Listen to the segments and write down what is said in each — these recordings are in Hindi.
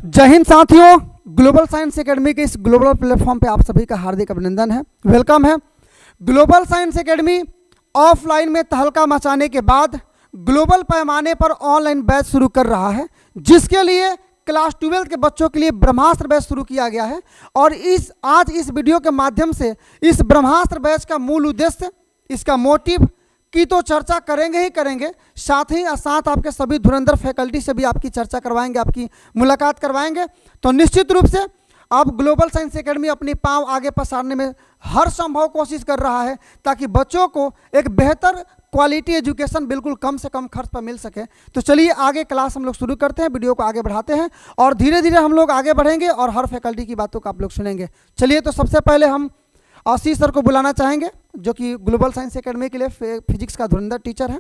जय हिंद साथियों, ग्लोबल साइंस एकेडमी के इस ग्लोबल प्लेटफॉर्म पे आप सभी का हार्दिक अभिनंदन है, वेलकम है। ग्लोबल साइंस एकेडमी ऑफलाइन में तहलका मचाने के बाद ग्लोबल पैमाने पर ऑनलाइन बैच शुरू कर रहा है, जिसके लिए क्लास 12 के बच्चों के लिए ब्रह्मास्त्र बैच शुरू किया गया है। और आज इस वीडियो के माध्यम से इस ब्रह्मास्त्र बैच का मूल उद्देश्य, इसका मोटिव की तो चर्चा करेंगे ही करेंगे, साथ ही साथ आपके सभी धुरंधर फैकल्टी से भी आपकी चर्चा करवाएंगे, आपकी मुलाकात करवाएंगे। तो निश्चित रूप से अब ग्लोबल साइंस एकेडमी अपनी पांव आगे पसारने में हर संभव कोशिश कर रहा है, ताकि बच्चों को एक बेहतर क्वालिटी एजुकेशन बिल्कुल कम से कम खर्च पर मिल सके। तो चलिए आगे क्लास हम लोग शुरू करते हैं, वीडियो को आगे बढ़ाते हैं और धीरे धीरे हम लोग आगे बढ़ेंगे और हर फैकल्टी की बातों को आप लोग सुनेंगे। चलिए, तो सबसे पहले हम आशीष सर को बुलाना चाहेंगे, जो कि ग्लोबल साइंस एकेडमी के लिए फिजिक्स का धुरंधर टीचर है।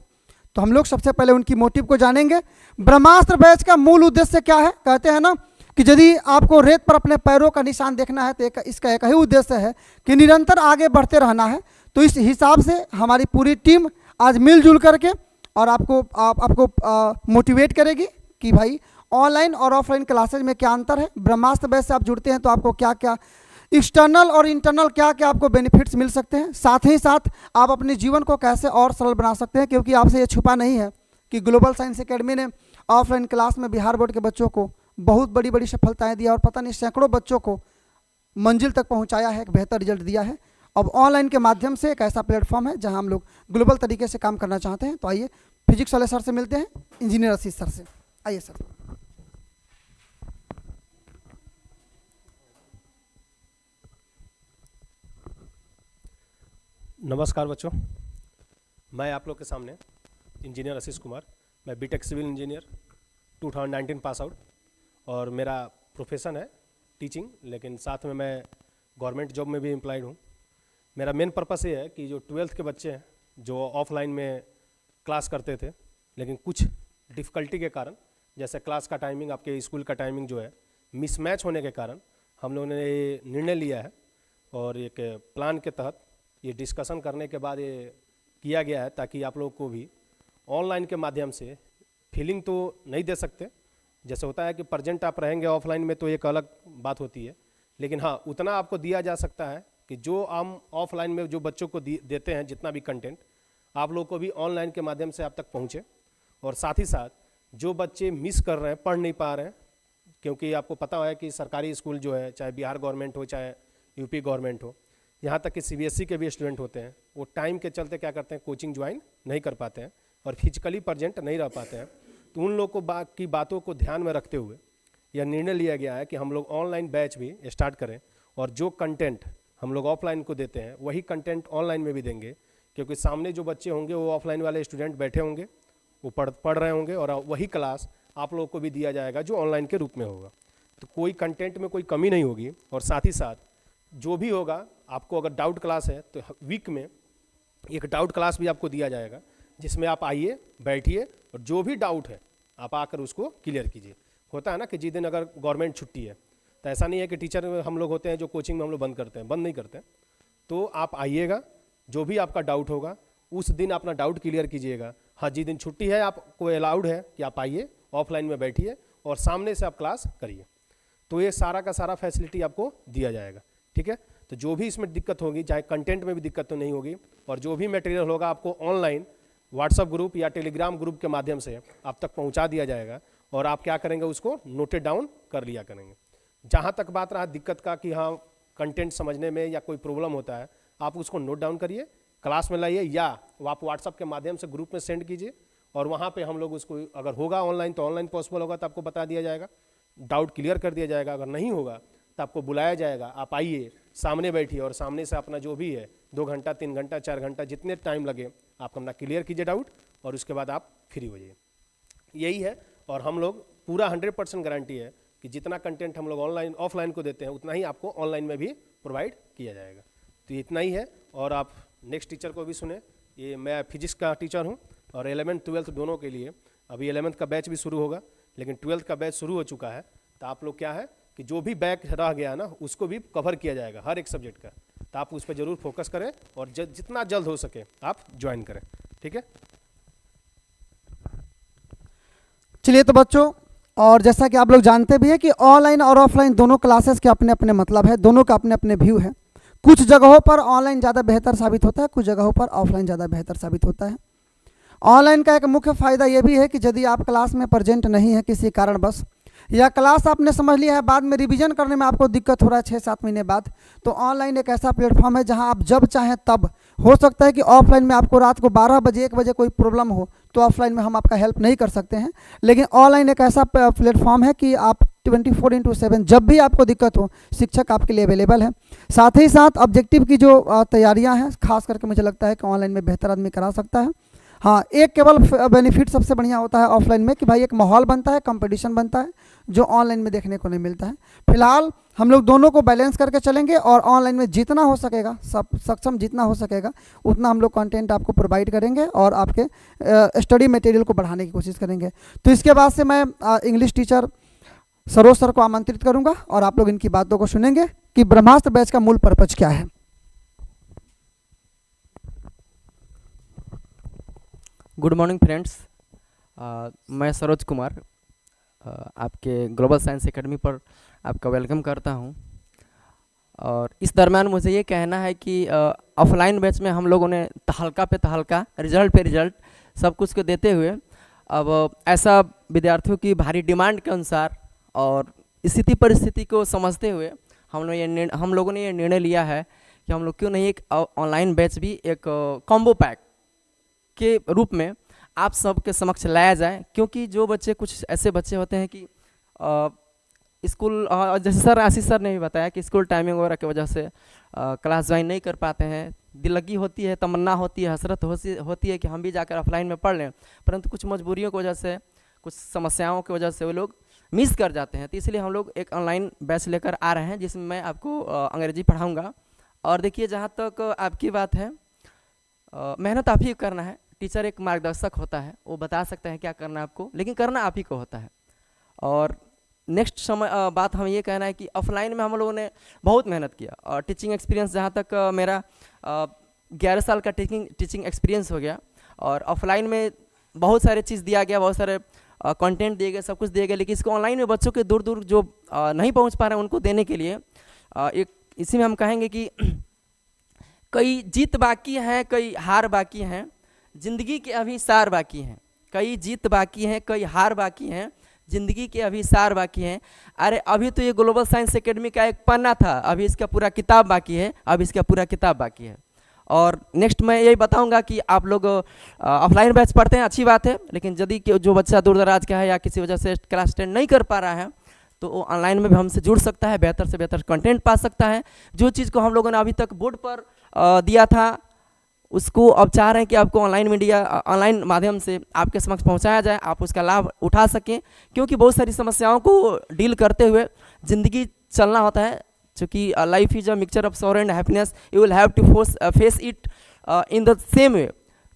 तो हम लोग सबसे पहले उनकी मोटिव को जानेंगे। ब्रह्मास्त्र बैच का मूल उद्देश्य क्या है? कहते हैं ना कि यदि आपको रेत पर अपने पैरों का निशान देखना है तो इसका एक ही उद्देश्य है कि निरंतर आगे बढ़ते रहना है। तो इस हिसाब से हमारी पूरी टीम आज मिलजुल करके और आपको मोटिवेट करेगी कि भाई ऑनलाइन और ऑफलाइन क्लासेज में क्या अंतर है। ब्रह्मास्त्र बैच से आप जुड़ते हैं तो आपको क्या क्या एक्सटर्नल और इंटरनल क्या क्या आपको बेनिफिट्स मिल सकते हैं, साथ ही साथ आप अपने जीवन को कैसे और सरल बना सकते हैं। क्योंकि आपसे ये छुपा नहीं है कि ग्लोबल साइंस एकेडमी ने ऑफलाइन क्लास में बिहार बोर्ड के बच्चों को बहुत बड़ी बड़ी सफलताएं दिया और पता नहीं सैकड़ों बच्चों को मंजिल तक पहुंचाया है, एक बेहतर रिजल्ट दिया है। अब ऑनलाइन के माध्यम से एक ऐसा प्लेटफॉर्म है जहां हम लोग ग्लोबल तरीके से काम करना चाहते हैं। तो आइए फिजिक्स वाले सर से मिलते हैं, इंजीनियर आशीष सर से। आइए सर। नमस्कार बच्चों, मैं आप लोग के सामने इंजीनियर आशीष कुमार। मैं BTech civil engineer 2019 pass out और मेरा प्रोफेशन है टीचिंग, लेकिन साथ में मैं गवर्नमेंट जॉब में भी एम्प्लॉयड हूँ। मेरा मेन पर्पस ये है कि जो 12th के बच्चे हैं जो ऑफलाइन में क्लास करते थे, लेकिन कुछ डिफ़िकल्टी के कारण, जैसे क्लास का टाइमिंग, आपके स्कूल का टाइमिंग जो है मिसमैच होने के कारण, हम लोगों ने ये निर्णय लिया है और एक प्लान के तहत ये डिस्कशन करने के बाद ये किया गया है, ताकि आप लोग को भी ऑनलाइन के माध्यम से फीलिंग तो नहीं दे सकते, जैसे होता है कि प्रेजेंट आप रहेंगे ऑफलाइन में तो एक अलग बात होती है, लेकिन हाँ उतना आपको दिया जा सकता है कि जो हम ऑफलाइन में जो बच्चों को देते हैं, जितना भी कंटेंट आप लोग को भी ऑनलाइन के माध्यम से आप तक पहुँचे। और साथ ही साथ जो बच्चे मिस कर रहे हैं, पढ़ नहीं पा रहे हैं, क्योंकि आपको पता है कि सरकारी स्कूल जो है, चाहे बिहार गवर्नमेंट हो चाहे यूपी गवर्नमेंट हो, यहाँ तक कि सीबीएसई के भी स्टूडेंट होते हैं, वो टाइम के चलते क्या करते हैं, कोचिंग ज्वाइन नहीं कर पाते हैं और फिजिकली प्रेजेंट नहीं रह पाते हैं। तो उन लोग को की बातों को ध्यान में रखते हुए यह निर्णय लिया गया है कि हम लोग ऑनलाइन बैच भी स्टार्ट करें और जो कंटेंट हम लोग ऑफलाइन को देते हैं वही कंटेंट ऑनलाइन में भी देंगे, क्योंकि सामने जो बच्चे होंगे वो ऑफलाइन वाले स्टूडेंट बैठे होंगे, वो पढ़ रहे होंगे और वही क्लास आप लोग को भी दिया जाएगा जो ऑनलाइन के रूप में होगा। तो कोई कंटेंट में कोई कमी नहीं होगी। और साथ ही साथ जो भी होगा, आपको अगर डाउट क्लास है तो वीक में एक डाउट क्लास भी आपको दिया जाएगा, जिसमें आप आइए, बैठिए और जो भी डाउट है आप आकर उसको क्लियर कीजिए। होता है ना कि जिस दिन अगर गवर्नमेंट छुट्टी है तो ऐसा नहीं है कि टीचर हम लोग होते हैं जो कोचिंग में हम लोग बंद करते हैं, बंद नहीं करते हैं। तो आप आइएगा, जो भी आपका डाउट होगा उस दिन अपना डाउट क्लियर कीजिएगा। हाँ, जिस दिन छुट्टी है आपको अलाउड है कि आप आइए, ऑफलाइन में बैठिए और सामने से आप क्लास करिए। तो ये सारा का सारा फैसिलिटी आपको दिया जाएगा, ठीक है। तो जो भी इसमें दिक्कत होगी, चाहे कंटेंट में भी दिक्कत तो नहीं होगी, और जो भी मटेरियल होगा आपको ऑनलाइन व्हाट्सएप ग्रुप या टेलीग्राम ग्रुप के माध्यम से आप तक पहुंचा दिया जाएगा और आप क्या करेंगे, उसको नोटेड डाउन कर लिया करेंगे। जहां तक बात रहा दिक्कत का कि हाँ कंटेंट समझने में या कोई प्रॉब्लम होता है, आप उसको नोट डाउन करिए, क्लास में लाइए या आप व्हाट्सएप के माध्यम से ग्रुप में सेंड कीजिए और वहाँ पर हम लोग उसको, अगर होगा ऑनलाइन तो ऑनलाइन पॉसिबल होगा तो आपको बता दिया जाएगा, डाउट क्लियर कर दिया जाएगा। अगर नहीं होगा तो आपको बुलाया जाएगा, आप आइए, सामने बैठिए और सामने से अपना जो भी है 2 घंटा 3 घंटा 4 घंटा जितने टाइम लगे आप अपना क्लियर कीजिए डाउट और उसके बाद आप फ्री हो जाइए। यही है। और हम लोग पूरा 100% गारंटी है कि जितना कंटेंट हम लोग ऑनलाइन ऑफलाइन को देते हैं उतना ही आपको ऑनलाइन में भी प्रोवाइड किया जाएगा। तो इतना ही है। और आप नेक्स्ट टीचर को भी सुने। ये मैं फिजिक्स का टीचर हूँ और 11th 12th दोनों के लिए अभी 11th का बैच भी शुरू होगा, लेकिन 12th का बैच शुरू हो चुका है। तो आप लोग क्या है कि जो भी बैक रह गया ना उसको भी कवर किया जाएगा हर एक सब्जेक्ट का। तो आप उस पर जरूर फोकस करें और जितना जल्द हो सके आप ज्वाइन करें, ठीक है। चलिए, तो बच्चों और जैसा कि आप लोग जानते भी हैं कि ऑनलाइन और ऑफलाइन दोनों क्लासेस के अपने अपने मतलब है, दोनों का अपने अपने व्यू है। कुछ जगहों पर ऑनलाइन ज़्यादा बेहतर साबित होता है, कुछ जगहों पर ऑफलाइन ज़्यादा बेहतर साबित होता है। ऑनलाइन का एक मुख्य फ़ायदा ये भी है कि यदि आप क्लास में प्रेजेंट नहीं है किसी कारणवश, या क्लास आपने समझ लिया है, बाद में रिवीजन करने में आपको दिक्कत हो रहा है 6-7 महीने बाद, तो ऑनलाइन एक ऐसा प्लेटफॉर्म है जहां आप जब चाहें तब, हो सकता है कि ऑफलाइन में आपको रात को 12 बजे 1 बजे कोई प्रॉब्लम हो तो ऑफलाइन में हम आपका हेल्प नहीं कर सकते हैं, लेकिन ऑनलाइन एक ऐसा प्लेटफॉर्म है कि आप 24/7 जब भी आपको दिक्कत हो शिक्षक आपके लिए अवेलेबल है। साथ ही साथ ऑब्जेक्टिव की जो तैयारियाँ हैं खास करके मुझे लगता है कि ऑनलाइन में बेहतर आदमी करा सकता है। हाँ, एक केवल बेनिफिट सबसे बढ़िया होता है ऑफलाइन में कि भाई एक माहौल बनता है, कंपटीशन बनता है, जो ऑनलाइन में देखने को नहीं मिलता है। फिलहाल हम लोग दोनों को बैलेंस करके चलेंगे और ऑनलाइन में जितना हो सकेगा, सब सक्षम जितना हो सकेगा उतना हम लोग कंटेंट आपको प्रोवाइड करेंगे और आपके स्टडी मटेरियल को बढ़ाने की कोशिश करेंगे। तो इसके बाद से मैं इंग्लिश टीचर सरोज सर को आमंत्रित करूँगा और आप लोग इनकी बातों को सुनेंगे कि ब्रह्मास्त्र बैच का मूल पर्पज क्या है। गुड मॉर्निंग फ्रेंड्स, मैं सरोज कुमार आपके ग्लोबल साइंस एकेडमी पर आपका वेलकम करता हूं। और इस दरम्यान मुझे ये कहना है कि ऑफलाइन बैच में हम लोगों ने तहलका पे तहलका, रिजल्ट पे रिजल्ट सब कुछ को देते हुए अब ऐसा विद्यार्थियों की भारी डिमांड के अनुसार और स्थिति परिस्थिति को समझते हुए हम लोगों ने ये निर्णय लिया है कि हम लोग क्यों नहीं एक ऑनलाइन बैच भी एक कॉम्बो पैक के रूप में आप सबके समक्ष लाया जाए। क्योंकि जो बच्चे, कुछ ऐसे बच्चे होते हैं कि स्कूल, जैसे सर आशीष सर ने भी बताया कि स्कूल टाइमिंग वगैरह की वजह से क्लास ज्वाइन नहीं कर पाते हैं, दिल लगी होती है, तमन्ना होती है, हसरत होती है कि हम भी जाकर ऑफलाइन में पढ़ लें, परंतु कुछ मजबूरियों की वजह से, कुछ समस्याओं की वजह से वो लोग मिस कर जाते हैं। तो इसलिए हम लोग एक ऑनलाइन बैच लेकर आ रहे हैं जिसमें मैं आपको अंग्रेजी पढ़ाऊँगा। और देखिए, जहाँ तक आपकी बात है, मेहनत आप ही करना है। टीचर एक मार्गदर्शक होता है, वो बता सकता है क्या करना है आपको, लेकिन करना आप ही को होता है। और नेक्स्ट समय बात हम ये कहना है कि ऑफलाइन में हम लोगों ने बहुत मेहनत किया और टीचिंग एक्सपीरियंस, जहाँ तक मेरा 11 साल का टीचिंग एक्सपीरियंस हो गया। और ऑफलाइन में बहुत सारे चीज़ दिया गया, बहुत सारे कंटेंट दिए गए, सब कुछ दिए गए, लेकिन इसको ऑनलाइन में बच्चों के दूर दूर जो नहीं पहुँच पा रहे हैं उनको देने के लिए एक इसी में हम कहेंगे कि कई जीत बाकी हैं, कई हार बाकी हैं, जिंदगी के अभी सार बाकी हैं। कई जीत बाकी हैं, कई हार बाकी हैं, जिंदगी के अभी सार बाकी हैं। अरे अभी तो ये ग्लोबल साइंस एकेडमी का एक पन्ना था, अभी इसका पूरा किताब बाकी है, अभी इसका पूरा किताब बाकी है। और नेक्स्ट मैं यही बताऊंगा कि आप लोग ऑफलाइन बैच पढ़ते हैं, अच्छी बात है, लेकिन यदि जो बच्चा दूर दराज का है या किसी वजह से क्लास 10 नहीं कर पा रहा है तो वो ऑनलाइन में भी हमसे जुड़ सकता है, बेहतर से बेहतर कंटेंट पा सकता है। जो चीज़ को हम लोगों ने अभी तक बोर्ड पर दिया था उसको अब चाह रहे हैं कि आपको ऑनलाइन मीडिया, ऑनलाइन माध्यम से आपके समक्ष पहुंचाया जाए, आप उसका लाभ उठा सकें। क्योंकि बहुत सारी समस्याओं को डील करते हुए ज़िंदगी चलना होता है, क्योंकि life is a mixture of sorrow and happiness, you will have to face it in the same way.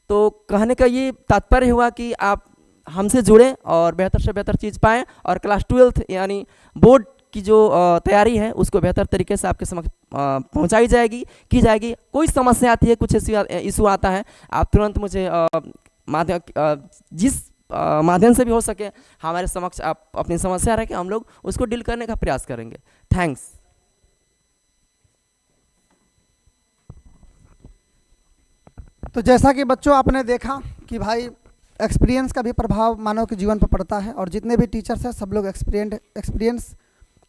तो कहने का ये तात्पर्य हुआ कि आप हमसे जुड़ें और बेहतर से बेहतर चीज़ पाएँ और क्लास 12th यानी बोर्ड की जो तैयारी है उसको बेहतर तरीके से आपके समक्ष पहुंचाई जाएगी, की जाएगी। कोई समस्या आती है, कुछ इशू आता है, आप तुरंत मुझे जिस माध्यम से भी हो सके हमारे समक्ष आप अपनी समस्या रखें, हम लोग उसको डील करने का प्रयास करेंगे। थैंक्स। तो जैसा कि बच्चों आपने देखा कि भाई एक्सपीरियंस का भी प्रभाव मानव के जीवन पर पड़ता है और जितने भी टीचर्स हैं सब लोग एक्सपीरियंस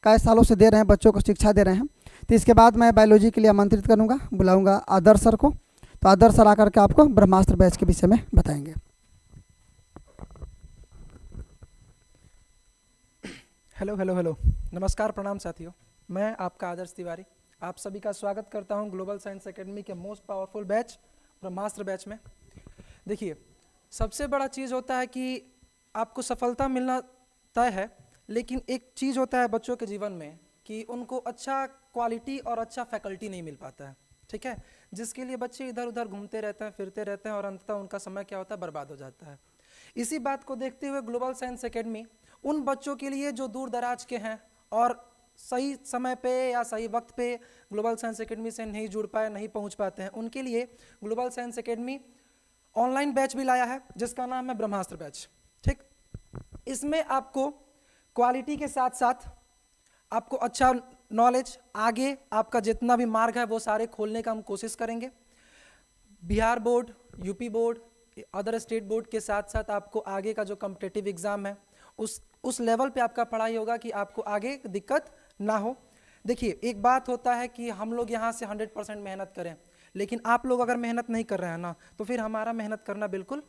कई सालों से दे रहे हैं, बच्चों को शिक्षा दे रहे हैं। तो इसके बाद मैं बायोलॉजी के लिए आमंत्रित करूंगा, बुलाऊंगा आदर्श सर को। तो आदर्श सर आकर के आपको ब्रह्मास्त्र बैच के विषय में बताएंगे। हेलो हेलो हेलो, नमस्कार, प्रणाम साथियों। मैं आपका आदर्श तिवारी आप सभी का स्वागत करता हूं ग्लोबल साइंस एकेडमी के मोस्ट पावरफुल बैच ब्रह्मास्त्र बैच में। देखिए, सबसे बड़ा चीज़ होता है कि आपको सफलता मिलना तय है, लेकिन एक चीज़ होता है बच्चों के जीवन में कि उनको अच्छा क्वालिटी और अच्छा फैकल्टी नहीं मिल पाता है, ठीक है, जिसके लिए बच्चे इधर उधर घूमते रहते हैं, फिरते रहते हैं और अंततः उनका समय क्या होता है, बर्बाद हो जाता है। इसी बात को देखते हुए ग्लोबल साइंस एकेडमी उन बच्चों के लिए जो दूर दराज के हैं और सही समय पे या सही वक्त पे ग्लोबल साइंस एकेडमी से नहीं जुड़ पाए, नहीं पहुंच पाते हैं, उनके लिए global science academy online batch भी लाया है जिसका नाम है ब्रह्मास्त्र बैच। ठीक, इसमें आपको क्वालिटी के साथ साथ आपको अच्छा नॉलेज, आगे आपका जितना भी मार्ग है वो सारे खोलने का हम कोशिश करेंगे। Bihar board, UP board, other state board के साथ साथ आपको आगे का जो कॉम्पिटिटिव एग्ज़ाम है उस लेवल पे आपका पढ़ाई होगा कि आपको आगे दिक्कत ना हो। देखिए, एक बात होता है कि हम लोग यहाँ से 100% मेहनत करें, लेकिन आप लोग अगर मेहनत नहीं कर रहे हैं ना, तो फिर हमारा मेहनत करना बिल्कुल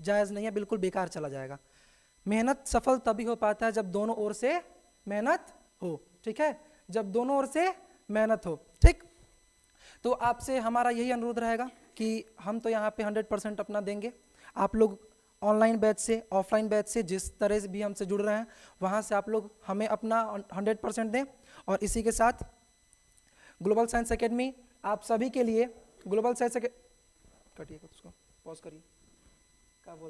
जायज़ नहीं है, बिल्कुल बेकार चला जाएगा। मेहनत सफल तभी हो पाता है जब दोनों ओर से मेहनत हो, ठीक है, जब दोनों ओर से मेहनत हो, ठीक। तो आपसे हमारा यही अनुरोध रहेगा कि हम तो यहाँ पे 100% अपना देंगे। आप लोग ऑनलाइन बैच से, ऑफलाइन बैच से, जिस तरह से भी हमसे जुड़ रहे हैं वहाँ से आप लोग हमें अपना 100% दें। और इसी के साथ ग्लोबल साइंस एकेडमी आप सभी के लिए, ग्लोबल साइंस कटिए उसको, पॉज करिए, क्या बोल।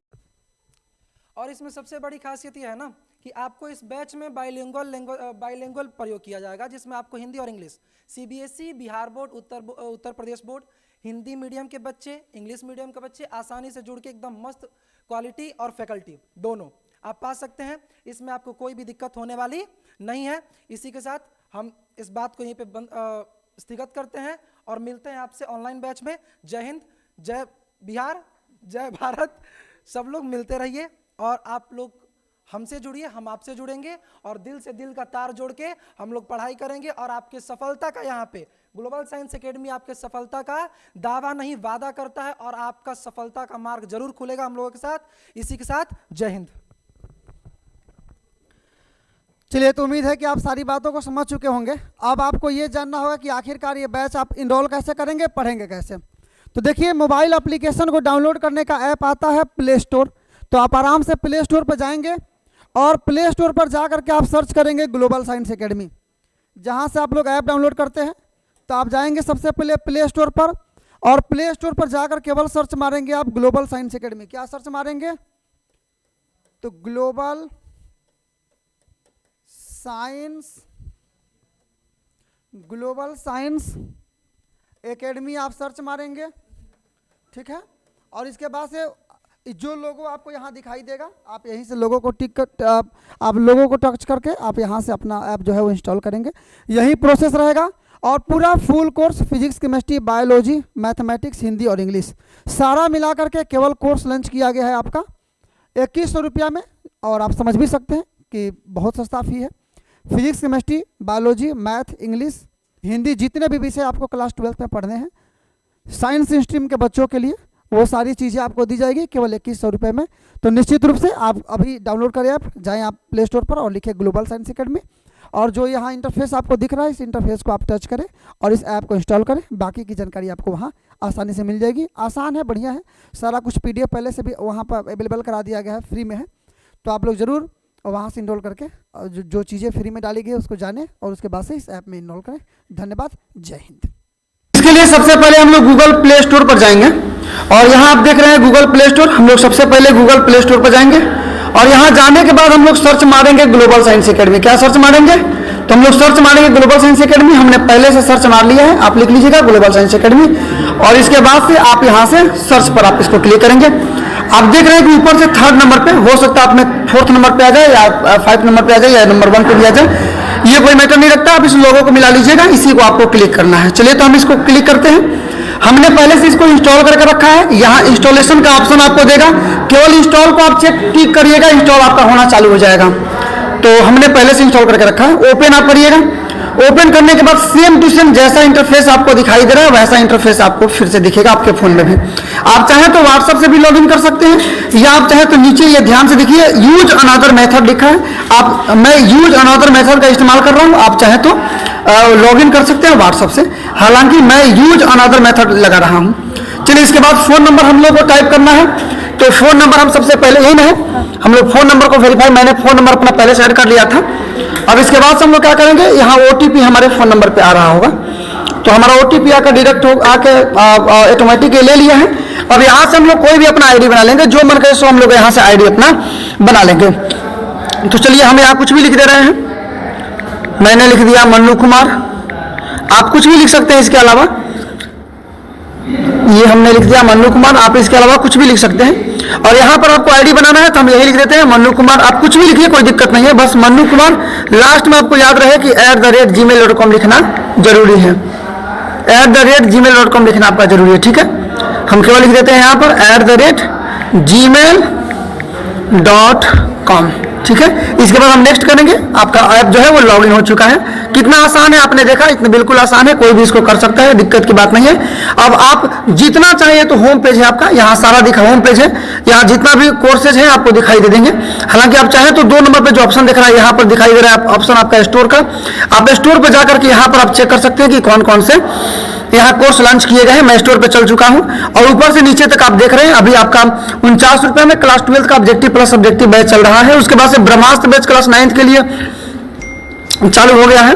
और इसमें सबसे बड़ी खासियत यह है ना कि आपको इस बैच में बाइलिंगुअल प्रयोग किया जाएगा, जिसमें आपको हिंदी और English, CBSE, Bihar board, Uttar Pradesh board, Hindi medium के बच्चे, इंग्लिश मीडियम के बच्चे आसानी से जुड़ के एकदम मस्त क्वालिटी और फैकल्टी दोनों आप पा सकते हैं। इसमें आपको कोई भी दिक्कत होने वाली नहीं है। इसी के साथ हम इस बात को यहीं पे स्थगित करते हैं और मिलते हैं आपसे ऑनलाइन बैच में। जय हिंद, जय बिहार, जय भारत। सब लोग मिलते रहिए और आप लोग हमसे जुड़िए, हम आपसे जुड़ेंगे और दिल से दिल का तार जोड़ के हम लोग पढ़ाई करेंगे। और आपके सफलता का यहाँ पे ग्लोबल साइंस एकेडमी आपके सफलता का दावा नहीं वादा करता है और आपका सफलता का मार्ग जरूर खुलेगा हम लोगों के साथ। इसी के साथ जय हिंद। चलिए, तो उम्मीद है कि आप सारी बातों को समझ चुके होंगे। अब आपको ये जानना होगा कि आखिरकार ये बैच आप इनरोल कैसे करेंगे, पढ़ेंगे कैसे। तो देखिए, मोबाइल एप्लीकेशन को डाउनलोड करने का ऐप आता है प्ले स्टोर। तो आप आराम से प्ले स्टोर पर जाएंगे और प्ले स्टोर पर जा करके आप सर्च करेंगे ग्लोबल साइंस एकेडमी। जहाँ से आप लोग ऐप डाउनलोड करते हैं तो आप जाएंगे सबसे पहले प्ले स्टोर पर, और प्ले स्टोर पर जाकर केवल सर्च मारेंगे आप ग्लोबल साइंस एकेडमी। क्या सर्च मारेंगे? तो ग्लोबल साइंस एकेडमी आप सर्च मारेंगे, ठीक है। और इसके बाद से जो लोगो आपको यहाँ दिखाई देगा, आप यहीं से लोगों को टिक कर आप लोगों को टच करके आप यहाँ से अपना ऐप जो है वो इंस्टॉल करेंगे। यही प्रोसेस रहेगा और पूरा full course physics, chemistry, biology, mathematics, Hindi और इंग्लिश सारा मिला करके केवल कोर्स लॉन्च किया गया है आपका 2100 रुपया में। और आप समझ भी सकते हैं कि बहुत सस्ता फी है। Physics, chemistry, biology, math, English, Hindi, जितने भी विषय आपको क्लास 12 में पढ़ने हैं, साइंस स्ट्रीम के बच्चों के लिए वो सारी चीज़ें आपको दी जाएगी केवल 2100 रुपये में। तो निश्चित रूप से आप अभी डाउनलोड करें, आप जाएं आप प्ले स्टोर पर और लिखें ग्लोबल साइंस एकेडमी, और जो यहाँ इंटरफेस आपको दिख रहा है इस इंटरफेस को आप टच करें और इस ऐप को इंस्टॉल करें। बाकी की जानकारी आपको वहाँ आसानी से मिल जाएगी। आसान है, बढ़िया है, सारा कुछ PDF पहले से भी वहाँ पर अवेलेबल करा दिया गया है, फ्री में है। तो आप लोग ज़रूर वहाँ से इनरोल करके जो चीज़ें फ्री में डाली गई है उसको जानें और उसके बाद से इस ऐप में इनरोल करें। धन्यवाद, जय हिंद। इसके लिए सबसे पहले हम लोग गूगल प्ले स्टोर पर जाएंगे और यहाँ आप देख रहे हैं गूगल प्ले स्टोर। हम लोग सबसे पहले गूगल प्ले स्टोर पर जाएंगे और यहाँ जाने के बाद हम लोग सर्च मारेंगे ग्लोबल साइंस एकेडमी। क्या सर्च मारेंगे? तो हम लोग सर्च मारेंगे ग्लोबल साइंस एकेडमी। हमने पहले से सर्च मार लिया है, आप लिख लीजिएगा ग्लोबल साइंस एकेडमी। और इसके बाद से आप यहाँ से सर्च पर आप इसको क्लिक करेंगे। आप देख रहे हैं कि ऊपर से 3rd नंबर पे, हो सकता है आप में 4th नंबर पे आ जाए या 5th नंबर पे आ जाए या नंबर 1 पे भी आ जाए, ये कोई मैटर नहीं रखता। आप इस लोगो को मिला लीजिएगा, इसी को आपको क्लिक करना है। चलिए, तो हम इसको क्लिक करते हैं। हमने पहले से इसको इंस्टॉल करके रखा है। यहाँ इंस्टॉलेशन का ऑप्शन आपको देगा, केवल इंस्टॉल को आप टिक करिएगा, इंस्टॉल आपका होना चालू हो जाएगा। तो हमने पहले से इंस्टॉल करके रखा है। ओपन आप करिएगा। ओपन करने के बाद सेम टू सेम जैसा इंटरफेस आपको दिखाई दे रहा है वैसा इंटरफेस आपको फिर से दिखेगा आपके फ़ोन में भी। आप चाहें तो व्हाट्सएप से भी लॉगिन कर सकते हैं, या आप चाहें तो नीचे ये ध्यान से देखिए यूज अनदर मेथड लिखा है। मैं यूज अनदर मेथड का इस्तेमाल कर रहा हूँ, आप चाहें तो लॉगिन कर सकते हैं व्हाट्सएप से, हालांकि मैं यूज अनदर मेथड लगा रहा हूँ। चलिए, इसके बाद फ़ोन नंबर हम लोग को टाइप करना है। तो फ़ोन नंबर हम सबसे पहले यही है, हम लोग फ़ोन नंबर को वेरीफाई, मैंने फ़ोन नंबर अपना पहले से ऐड कर लिया था। अब इसके बाद से हम लोग क्या करेंगे, यहाँ OTP हमारे फ़ोन नंबर पे आ रहा होगा, तो हमारा OTP आकर डायरेक्ट आके ऑटोमेटिक ले लिया है। अब यहाँ से हम लोग कोई भी अपना ID बना लेंगे, जो मन करे सो हम लोग यहाँ से ID अपना बना लेंगे। तो चलिए, हम यहाँ कुछ भी लिख दे रहे हैं। मैंने लिख दिया मन्नू कुमार, आप कुछ भी लिख सकते हैं इसके अलावा। ये हमने लिख दिया मन्नू कुमार, आप इसके अलावा कुछ भी लिख सकते हैं। और यहाँ पर आपको आईडी बनाना है तो हम यही लिख देते हैं मन्नू कुमार, आप कुछ भी लिखिए कोई दिक्कत नहीं है, बस मन्नू कुमार। लास्ट में आपको याद रहे कि @gmail.com लिखना जरूरी है, @gmail.com लिखना आपका जरूरी है, ठीक है। हम केवल लिख देते हैं यहाँ पर @gmail.com, ठीक है। इसके बाद हम नेक्स्ट करेंगे, आपका ऐप जो है वो लॉगिन हो चुका है। कितना आसान है आपने देखा, इतना बिल्कुल आसान है, कोई भी इसको कर सकता है, दिक्कत की बात नहीं है। अब आप जितना चाहिए तो होम पेज है आपका, यहाँ सारा दिखा होम पेज है, यहाँ जितना भी कोर्सेज है आपको दिखाई दे देंगे। हालांकि आप चाहें तो 2 नंबर पे जो ऑप्शन दिख रहा है यहाँ पर दिखाई दे रहा है ऑप्शन आपका स्टोर का, आप स्टोर पर जाकर के यहाँ पर आप चेक कर सकते हैं कि कौन कौन से यहाँ कोर्स लॉन्च किए गए हैं। मैं स्टोर पे चल चुका हूँ और ऊपर से नीचे तक आप देख रहे हैं अभी आपका 49 रुपये में क्लास 12 का ऑब्जेक्टिव प्लस ऑब्जेक्टिव बैच चल रहा है। उसके बाद से ब्रह्मास्त्र बैच क्लास 9 के लिए चालू हो गया है।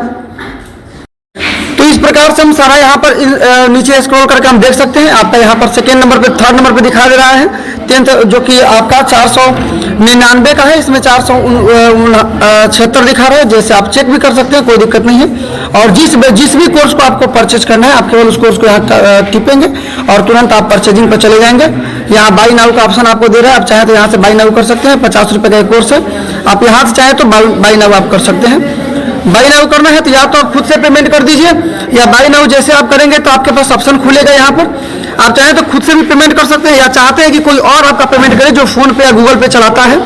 तो इस प्रकार से हम सारा यहाँ पर नीचे स्क्रॉल करके हम देख सकते हैं। आपका यहाँ पर सेकेंड नंबर पे, थर्ड नंबर पे दिखा दे रहा है 10th, जो कि आपका 499 का है, इसमें 476 दिखा रहा है। जैसे आप चेक भी कर सकते हैं, कोई दिक्कत नहीं है। और जिस भी कोर्स को आपको परचेज करना है, आप केवल उस कोर्स को यहाँ टिपेंगे और तुरंत आप परचेजिंग पर चले जाएंगे। यहाँ बाई नाउ का ऑप्शन आपको दे रहा है, आप चाहें तो यहाँ से बाई नाउ कर सकते हैं। 50 रुपये का कोर्स है, आप यहाँ से चाहें तो बाई नाउ आप कर सकते हैं। बाई नाउ करना है तो या तो आप खुद से पेमेंट कर दीजिए, या बाई नाउ जैसे आप करेंगे तो आपके पास ऑप्शन खुलेगा यहाँ पर, आप चाहें तो खुद से भी पेमेंट कर सकते हैं, या चाहते हैं कि कोई और आपका पेमेंट करे जो फोन पे या गूगल पे चलाता है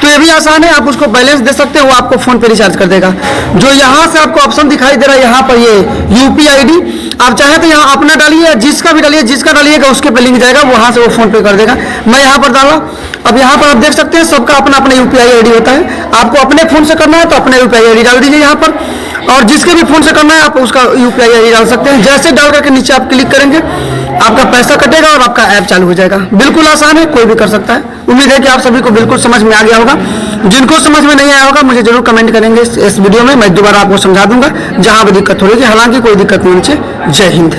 तो ये भी आसान है, आप उसको बैलेंस दे सकते हैं, वो आपको फोन पे रिचार्ज कर देगा। जो यहाँ से आपको ऑप्शन दिखाई दे रहा है यहाँ पर ये UPI ID, आप चाहें तो यहाँ अपना डालिए, जिसका भी डालिए, जिसका डालिएगा उसके पे लिंक जाएगा, वहाँ से वो फोन पे कर देगा। मैं यहाँ पर डाला, अब यहाँ पर आप देख सकते हैं सबका अपना अपना UPI ID होता है। आपको अपने फोन से करना है तो अपने UPI ID डाल दीजिए यहाँ पर, और जिसके भी फोन से करना है आप उसका UPI ID डाल सकते हैं। जैसे डाल करके नीचे आप क्लिक करेंगे आपका पैसा कटेगा और आपका ऐप चालू हो जाएगा। बिल्कुल आसान है, कोई भी कर सकता है। उम्मीद है कि आप सभी को बिल्कुल समझ में आ गया होगा। जिनको समझ में नहीं आया होगा मुझे जरूर कमेंट करेंगे इस वीडियो में, मैं दोबारा आपको समझा दूंगा जहां भी दिक्कत हो रही है। हालांकि कोई दिक्कत नहीं होनी चाहिए। जय हिंद।